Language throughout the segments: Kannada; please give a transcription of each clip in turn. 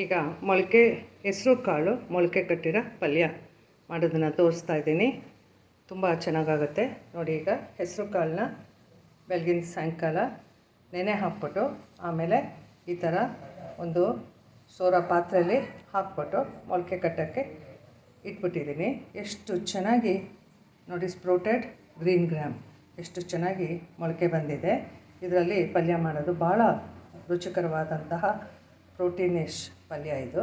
ಈಗ ಮೊಳಕೆ ಹೆಸರು ಕಾಳು ಮೊಳಕೆ ಕಟ್ಟಿರೋ ಪಲ್ಯ ಮಾಡೋದನ್ನು ತೋರಿಸ್ತಾ ಇದ್ದೀನಿ. ತುಂಬ ಚೆನ್ನಾಗಾಗುತ್ತೆ ನೋಡಿ. ಈಗ ಹೆಸರು ಕಾಳನ್ನ ಬೆಳಗಿನ ಸಾಯಂಕಾಲ ನೆನೆ ಹಾಕ್ಬಿಟ್ಟು ಆಮೇಲೆ ಈ ಥರ ಒಂದು ಸೋರ ಪಾತ್ರೆಯಲ್ಲಿ ಹಾಕ್ಬಿಟ್ಟು ಮೊಳಕೆ ಕಟ್ಟೋಕ್ಕೆ ಇಟ್ಬಿಟ್ಟಿದ್ದೀನಿ. ಎಷ್ಟು ಚೆನ್ನಾಗಿ ನೋಡಿ, ಸ್ಪ್ರೌಟೆಡ್ ಗ್ರೀನ್ ಗ್ರಾಮ್ ಎಷ್ಟು ಚೆನ್ನಾಗಿ ಮೊಳಕೆ ಬಂದಿದೆ. ಇದರಲ್ಲಿ ಪಲ್ಯ ಮಾಡೋದು ಭಾಳ ರುಚಿಕರವಾದಂತಹ ಪ್ರೋಟೀನಿಶ್ ಪಲ್ಯ ಇದು.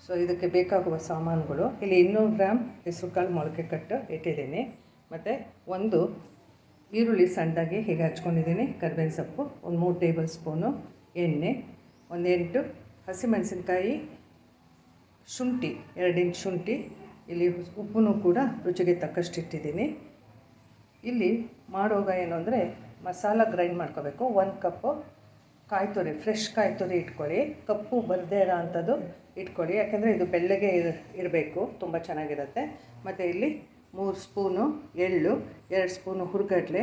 ಸೊ ಇದಕ್ಕೆ ಬೇಕಾಗುವ ಸಾಮಾನುಗಳು ಇಲ್ಲಿ 200 ಗ್ರಾಮ್ ಹೆಸರು ಕಾಳು ಮೊಳಕೆ ಕಟ್ಟು ಇಟ್ಟಿದ್ದೀನಿ. ಮತ್ತು ಒಂದು ಈರುಳ್ಳಿ ಸಣ್ಣದಾಗಿ ಹೀಗೆ ಹಚ್ಕೊಂಡಿದ್ದೀನಿ, ಕರಿಬೇವಿನ ಸೊಪ್ಪು, ಒಂದು 3 ಟೇಬಲ್ ಸ್ಪೂನು ಎಣ್ಣೆ, ಒಂದು 8 ಹಸಿಮೆಣಸಿನ್ಕಾಯಿ, ಶುಂಠಿ 2 ಇಂಚ್ ಶುಂಠಿ, ಇಲ್ಲಿ ಉಪ್ಪು ಕೂಡ ರುಚಿಗೆ ತಕ್ಕಷ್ಟು ಇಟ್ಟಿದ್ದೀನಿ. ಇಲ್ಲಿ ಮಾಡುವಾಗ ಏನು ಅಂದರೆ ಮಸಾಲ ಗ್ರೈಂಡ್ ಮಾಡ್ಕೋಬೇಕು. 1 ಕಪ್ಪು ಕಾಯಿ ತುರಿ, ಫ್ರೆಶ್ ಕಾಯಿ ತುರಿ ಇಟ್ಕೊಳ್ಳಿ, ಕಪ್ಪು ಬರದೇ ಇರೋ ಅಂಥದ್ದು ಇಟ್ಕೊಳ್ಳಿ, ಯಾಕೆಂದರೆ ಇದು ಬೆಳ್ಳಗೆ ಇರಬೇಕು, ತುಂಬ ಚೆನ್ನಾಗಿರುತ್ತೆ. ಮತ್ತು ಇಲ್ಲಿ 3 ಸ್ಪೂನು ಎಳ್ಳು, 2 ಸ್ಪೂನು ಹುರ್ಗಡ್ಲೆ,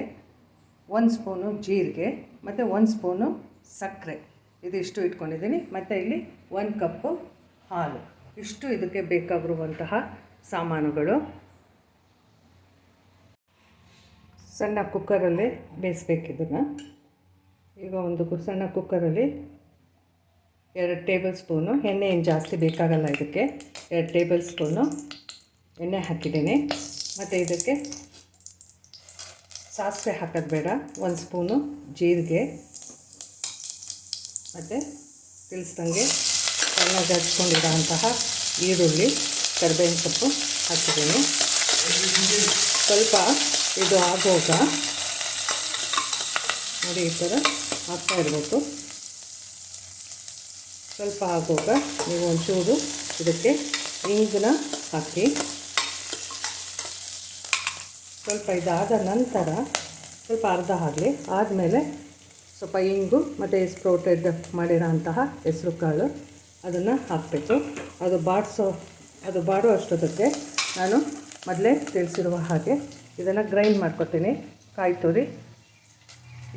1 ಸ್ಪೂನು ಜೀರಿಗೆ ಮತ್ತು 1 ಸ್ಪೂನು ಸಕ್ಕರೆ, ಇದಿಷ್ಟು ಇಟ್ಕೊಂಡಿದ್ದೀನಿ. ಮತ್ತು ಇಲ್ಲಿ 1 ಕಪ್ಪು ಹಾಲು. ಇಷ್ಟು ಇದಕ್ಕೆ ಬೇಕಾಗಿರುವಂತಹ ಸಾಮಾನುಗಳು. ಸಣ್ಣ ಕುಕ್ಕರಲ್ಲಿ ಬೇಯಿಸ್ಬೇಕಿದ್ದನ್ನು. ಈಗ ಒಂದು ಸಣ್ಣ ಕುಕ್ಕರಲ್ಲಿ 2 ಟೇಬಲ್ ಸ್ಪೂನು ಎಣ್ಣೆ, ಏನು ಜಾಸ್ತಿ ಬೇಕಾಗಲ್ಲ ಇದಕ್ಕೆ, 2 ಟೇಬಲ್ ಸ್ಪೂನು ಎಣ್ಣೆ ಹಾಕಿದ್ದೀನಿ. ಮತ್ತು ಇದಕ್ಕೆ ಸಾಸಿವೆ ಹಾಕೋದು ಬೇಡ, 1 ಸ್ಪೂನು ಜೀರಿಗೆ, ಮತ್ತು ತಿಳಿಸ್ದಂಗೆ ಚೆನ್ನಾಗಿ ಹಚ್ಕೊಂಡಿರೋ ಅಂತಹ ಈರುಳ್ಳಿ, ಕರಿಬೇವಿನ ಸೊಪ್ಪು ಹಾಕಿದ್ದೀನಿ. ಸ್ವಲ್ಪ ಇದು ಆಗೋಗ ನೋಡಿ ಈ ಥರ ಹಾಕ್ತಾ ಇರಬೇಕು. ಸ್ವಲ್ಪ ಆಗೋಗ ನೀವು ಒಂಚೂರು ಇದಕ್ಕೆ ಇಂಗನ್ನ ಹಾಕಿ, ಸ್ವಲ್ಪ ಇದಾದ ನಂತರ ಸ್ವಲ್ಪ ಅರ್ಧ ಆಗಲಿ, ಆದಮೇಲೆ ಸ್ವಲ್ಪ ಇಂಗು ಮತ್ತು ಸ್ಪ್ರೌಟೆಡ್ ಮಾಡಿರೋ ಅಂತಹ ಹೆಸರು ಕಾಳು ಅದನ್ನು ಹಾಕಬೇಕು. ಅದು ಬಾಡೋ ಅಷ್ಟೊತ್ತಕ್ಕೆ ನಾನು ಮೊದಲೇ ತಿಳಿಸಿರುವ ಹಾಗೆ ಇದನ್ನು ಗ್ರೈಂಡ್ ಮಾಡ್ಕೊತೀನಿ. ಕಾಯಿ ತುರಿ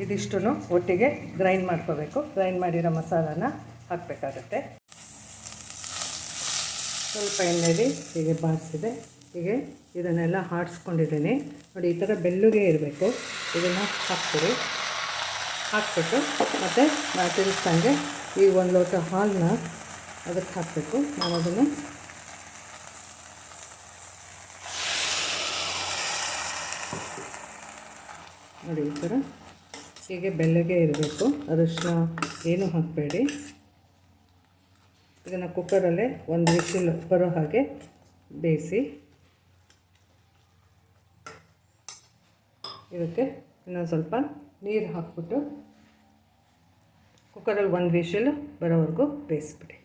ಇದಿಷ್ಟು ಒಟ್ಟಿಗೆ ಗ್ರೈಂಡ್ ಮಾಡ್ಕೋಬೇಕು. ಗ್ರೈಂಡ್ ಮಾಡಿರೋ ಮಸಾಲಾನ ಹಾಕಬೇಕಾಗತ್ತೆ. ಸ್ವಲ್ಪ ಎಣ್ಣೆಲಿ ಹೀಗೆ ಬಾಡಿಸಿದೆ, ಹೀಗೆ ಇದನ್ನೆಲ್ಲ ಆಡಿಸ್ಕೊಂಡಿದ್ದೀನಿ ನೋಡಿ. ಈ ಥರ ಬೆಳ್ಳುಗೆ ಇರಬೇಕು. ಇದನ್ನು ಹಾಕ್ಬಿಟ್ಟು ಮತ್ತು ನಾನು ತಿಳಿಸ್ದಂಗೆ ಈ 1 ಲೋಟ ಹಾಲನ್ನ ಅದಕ್ಕೆ ಹಾಕಬೇಕು. ನಾನು ಅದನ್ನು ನೋಡಿ ಈ ಥರ ಹೀಗೆ ಬೆಳ್ಳಗೆ ಇರಬೇಕು. ಅರಿಶಿನ ಏನೂ ಹಾಕಬೇಡಿ. ಇದನ್ನು ಕುಕ್ಕರಲ್ಲೇ 1 ವಿಶಿಲ್ ಬರೋ ಹಾಗೆ ಬೇಯಿಸಿ. ಇದಕ್ಕೆ ಇನ್ನೊಂದು ಸ್ವಲ್ಪ ನೀರು ಹಾಕ್ಬಿಟ್ಟು ಕುಕ್ಕರಲ್ಲಿ 1 ವಿಶಿಲ್ ಬರೋವರೆಗೂ ಬೇಯಿಸ್ಬಿಡಿ.